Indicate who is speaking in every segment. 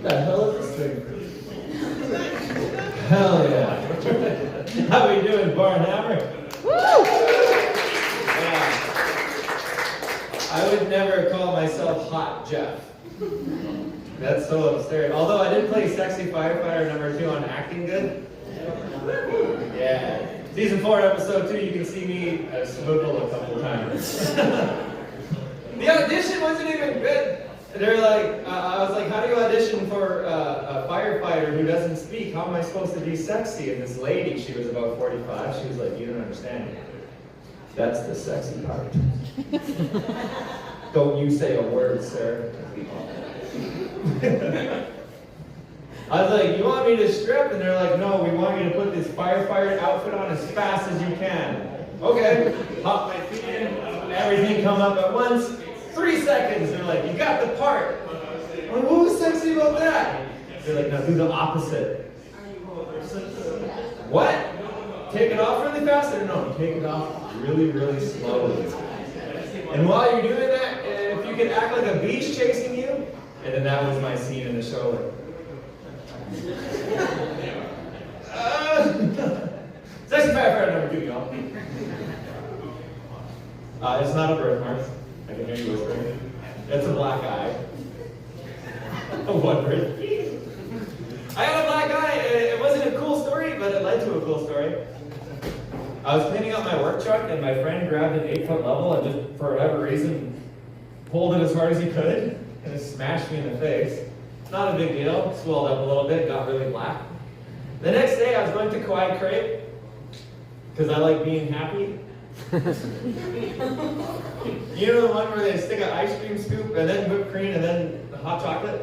Speaker 1: What the hell is this thing? Hell yeah. How we doing, Barnhammer? Woo! Yeah. I would never call myself Hot Jeff. That's so absurd. Although I did play Sexy Firefighter #2 on Acting Good. Yeah. Season 4, episode 2, you can see me swivel a couple times. The audition wasn't even good. They're like, I was like, how do you audition for a firefighter who doesn't speak? How am I supposed to be sexy? And this lady, she was about 45, she was like, you don't understand. That's the sexy part. Don't you say a word, sir. I was like, you want me to strip? And they're like, no, we want you to put this firefighter outfit on as fast as you can. Okay, pop my feet in, everything come up at once. 3 seconds, they're like, you got the part. I'm like, what was sexy about that? They're like, no, do the opposite. What? Take it off really fast? Or no, take it off really, really slowly. And while you're doing that, if you can act like a bee's chasing you, and then that was my scene in the show. Sexy Firefighter #2, y'all. It's not a birthmark. I can hear you whispering. It's a black eye. What bird? I had a black eye. It wasn't a cool story, but it led to a cool story. I was cleaning up my work truck, and my friend grabbed an 8-foot level and just, for whatever reason, pulled it as hard as he could, and it smashed me in the face. Not a big deal. Swelled up a little bit, got really black. The next day, I was going to Kauai Crepe, because I like being happy. You know the one where they stick an ice cream scoop and then whipped cream and then hot chocolate?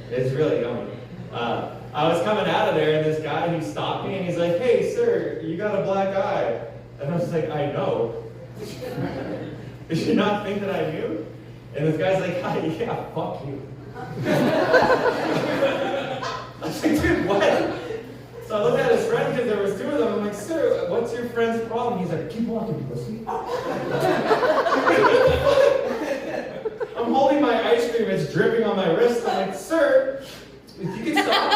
Speaker 1: It's really yummy. I was coming out of there and this guy, he stopped me and he's like, hey sir, you got a black eye. And I was like, I know. Did you not think that I knew? And this guy's like, hi, yeah, fuck you. I was like, dude, what? So I looked at his friend because there was 2 of them. I'm like, sir, what's your friend's problem? He's like, keep walking, pussy. I'm holding my ice cream, it's dripping on my wrist. I'm like, sir, if you can stop.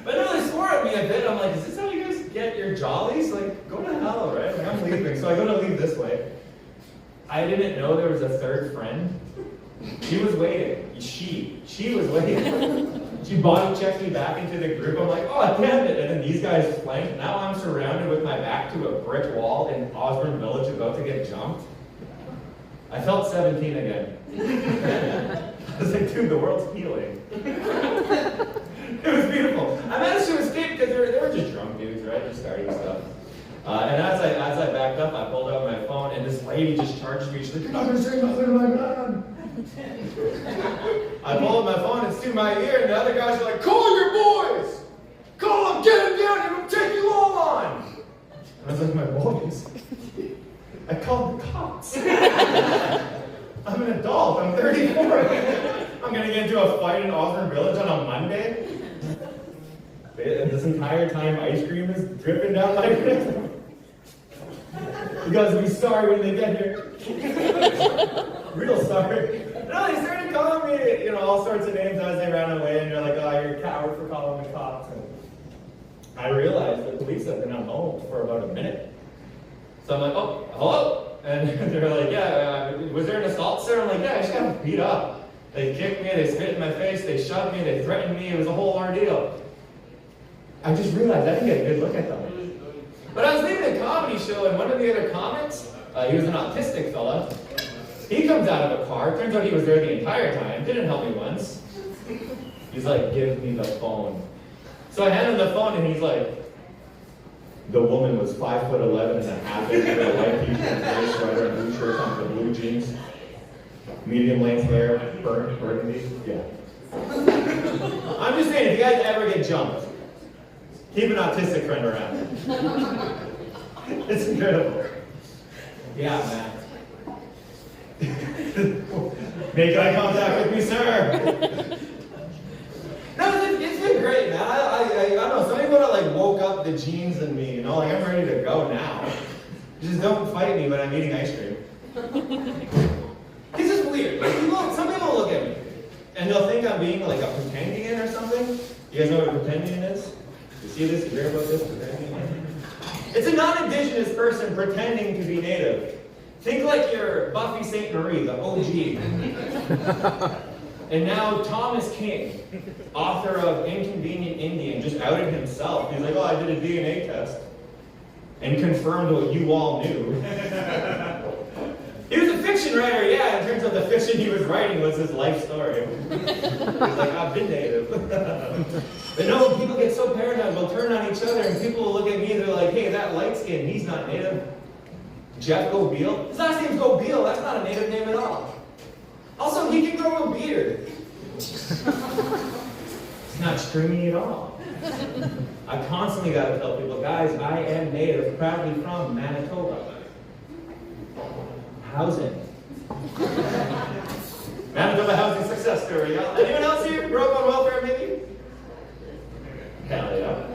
Speaker 1: But no, they swore at me a bit. I'm like, is this how you guys get your jollies? Like, go to hell, right? Like, I'm leaving. So I go to leave this way. I didn't know there was a 3rd friend. She was waiting. She was waiting. She body checked me back into the group. I'm like, oh, damn it. And then these guys flanked. Now I'm surrounded with my back to a brick wall in Osborne Village about to get jumped. I felt 17 again. I was like, dude, the world's healing. It was beautiful. I managed to escape because they were just drunk dudes, right? Just starting stuff. And as I backed up, I pulled out my phone, and this lady just charged me. She's like, you're not going to say nothing to my man. I pull up my phone, it's to my ear, and the other guys are like, call your boys! Call them, get them down, and we'll take you all on! And I was like, my boys? I called the cops. I'm an adult, I'm 34. I'm going to get into a fight in Osborne Village on a Monday? And this entire time, ice cream is dripping down my wrist. You guys will be sorry when they get here. Real sorry. No, they started calling me, all sorts of names as they ran away, and they're like, oh, you're a coward for calling the cops. And I realized the police have been on hold for about a minute. So I'm like, oh, hello? And they're like, yeah, was there an assault, sir? I'm like, yeah, I just got beat up. They kicked me, they spit in my face, they shoved me, they threatened me, it was a whole ordeal. I just realized I didn't get a good look at them. But I was leaving a comedy show, and one of the other comics, he was an autistic fella. He comes out of a car. Turns out he was there the entire time. Didn't help me once. He's like, give me the phone. So I hand him the phone, and he's like, the woman was 5'11" and a half inch with a white t-shirt, gray sweater, and blue shirt on the blue jeans. Medium length hair, burgundy. Yeah. I'm just saying, if you guys ever get jumped, keep an autistic friend around. It's incredible. Yeah, man. Make eye contact with me, sir. No, it's been great, man. I don't know. Some people like woke up the genes in me, like I'm ready to go now. Just don't fight me when I'm eating ice cream. It's just weird. Like some people look at me, And they'll think I'm being like a pretendian or something. You guys know what a pretendian is? You see this? You hear about this? Pretendian? It's a non-indigenous person pretending to be native. Think like you're Buffy St. Marie, the OG. And now Thomas King, author of Inconvenient Indian, just outed himself. He's like, oh, I did a DNA test and confirmed what you all knew. He was a fiction writer, yeah. It turns out the fiction he was writing was his life story. He's like, I've been native. But no, people get so paranoid, they'll turn on each other, and people will look at me, they're like, hey, that light skin, he's not native. Jeff Gobeil? His last name's Gobeil, that's not a native name at all. Also, he can grow a beard. It's not stringy at all. I constantly got to tell people, guys, I am native, proudly from Manitoba. Housing. Manitoba housing success story. Anyone else here grew up on welfare, maybe? Hell yeah.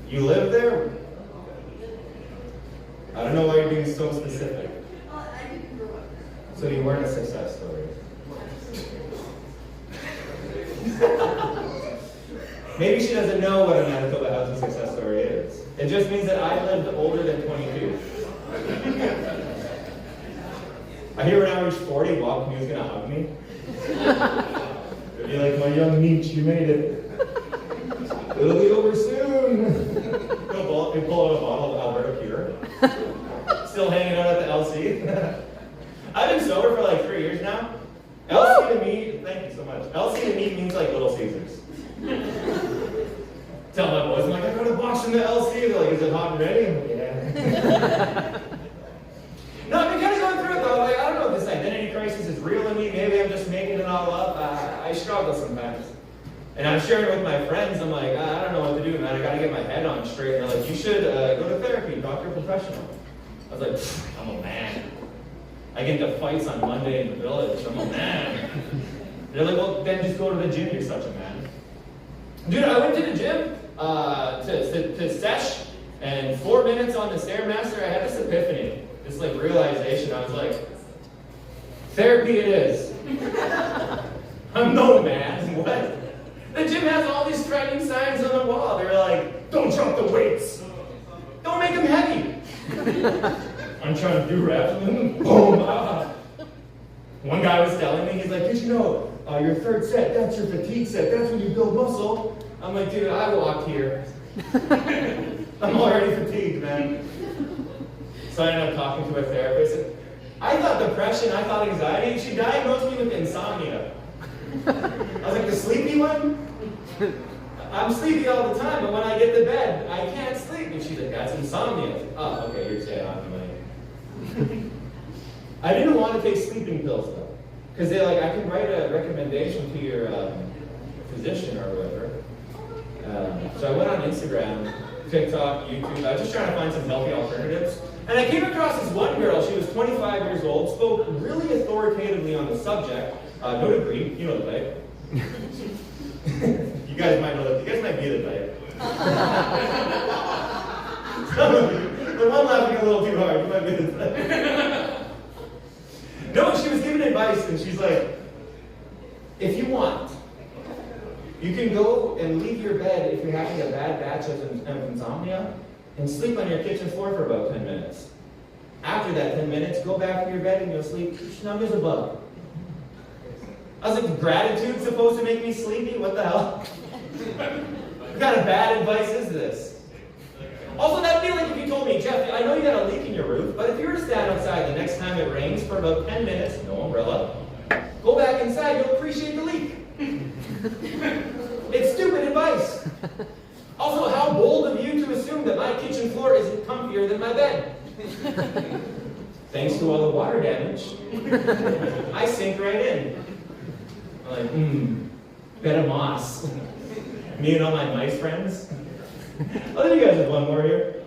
Speaker 1: You live there? I don't know why you're being so specific. So you weren't a success story. Maybe she doesn't know what a Manitoba housing success story is. It just means that I lived older than 22. I hear when I reach 40, Bob Canute's gonna hug me. He'll be like, my young Nietzsche, you made it. It'll be over soon. He'll pull out a bottle of Alberta Pure. Still hanging out at the LC. I've been sober for like 3 years now. LC to me, thank you so much. LC to me means like Little Caesars. Tell my boys, I'm like, I got a box from the LC. They're like, is it hot and ready? I'm like, yeah. No, I've been kind of going through it though. Like, I don't know if this identity crisis is real in me. Maybe I'm just making it all up. I struggle sometimes. And I'm sharing with my friends. I'm like, I don't know what to do, man. I got to get my head on straight. And they're like, you should go to therapy, talk to a professional. I was like, I'm a man. I get into fights on Monday in the village. I'm a man. They're like, well, then just go to the gym. You're such a man. Dude, I went to the gym to sesh, and 4 minutes on the Stairmaster, I had this epiphany. This like realization, I was like, therapy it is. I'm no man, what? The gym has all these threatening signs on the wall. They're like, don't drop the weights. Don't make them heavy. I'm trying to do reps, boom, One guy was telling me, he's like, did you know, your third set, that's your fatigue set, that's when you build muscle. I'm like, dude, I walked here. I'm already fatigued, man. So I ended up talking to a therapist. I thought depression, I thought anxiety. She diagnosed me with insomnia. I was like, the sleepy one? I'm sleepy all the time, but when I get to bed, I can't sleep. And she's like, that's insomnia. I was like, oh, okay, you're saying I'm money. I didn't want to take sleeping pills though. Because they're like, I can write a recommendation to your physician or whatever. So I went on Instagram, TikTok, YouTube. I was just trying to find some healthy alternatives. And I came across this one girl. She was 25 years old, spoke really authoritatively on the subject. No degree, you know the type. You guys might know that. You guys might be the type. The one laughing a little too hard. You might be the type. No, she was giving advice, and she's like, if you want, you can go and leave your bed if you're having a bad batch of insomnia and sleep on your kitchen floor for about 10 minutes. After that 10 minutes, go back to your bed and you'll sleep snug as a bug. I was like, gratitude's supposed to make me sleepy? What the hell? What kind of bad advice is this? Also, that'd be like if you told me, Jeff, I know you got a leak in your roof, but if you were to stand outside the next time it rains for about 10 minutes, no umbrella, go back inside, you'll appreciate the leak. It's stupid advice. Also, how bold of you to assume that my kitchen floor isn't comfier than my bed. Thanks to all the water damage, I sink right in. I'm like, bed of moss. Me and all my mice friends. I think you guys have one more here.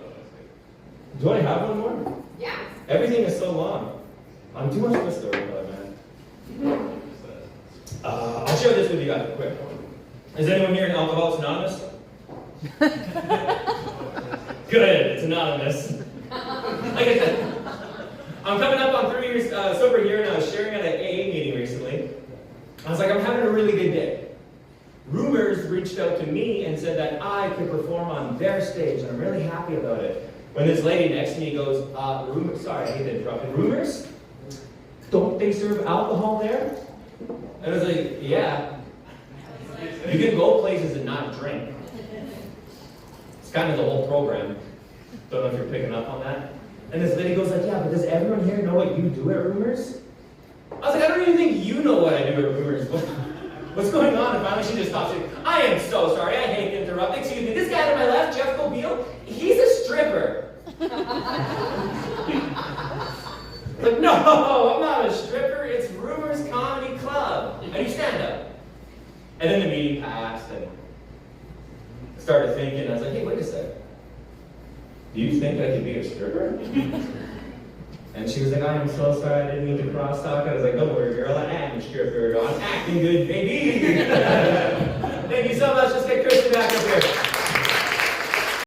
Speaker 1: Do I have one more?
Speaker 2: Yeah.
Speaker 1: Everything is so long. I'm too much of a storyteller, man. I'll share this with you guys quick. Is anyone here in Alcoholics Anonymous? Good, it's anonymous. Like I said, I'm coming up on 3 years sober here, and I was sharing at an AA meeting recently.
Speaker 2: I was like, I'm having a really good day. Rumors reached out to me and said that I could perform on their stage, and I'm really happy about it. When this lady next to me goes, rumors, sorry, I hate to interrupt you. Rumors? Don't they serve alcohol there? And I was like, yeah. You can go places and not drink. It's kind of the whole program. Don't know if you're picking up on that. And this lady goes like, yeah, but does everyone here know what you do at Rumors? I was like, I don't even think you know what I do at Rumors. What's going on? And finally she just stops it. I am so sorry, I hate to interrupt. Excuse me, this guy to my left, Jeff Cobile, he's a stripper. Like, no, I'm not a stripper. It's Rumors Comedy Club. I do stand up. And then the meeting passed and I started thinking, I was like, hey, wait a second. Do you think I could be a stripper? And she was like, I am so sorry, I didn't mean to cross talk. I was like, don't worry, girl, I am a stripper. I'm acting good, baby. Thank you so much. Let's get Kristen back up here.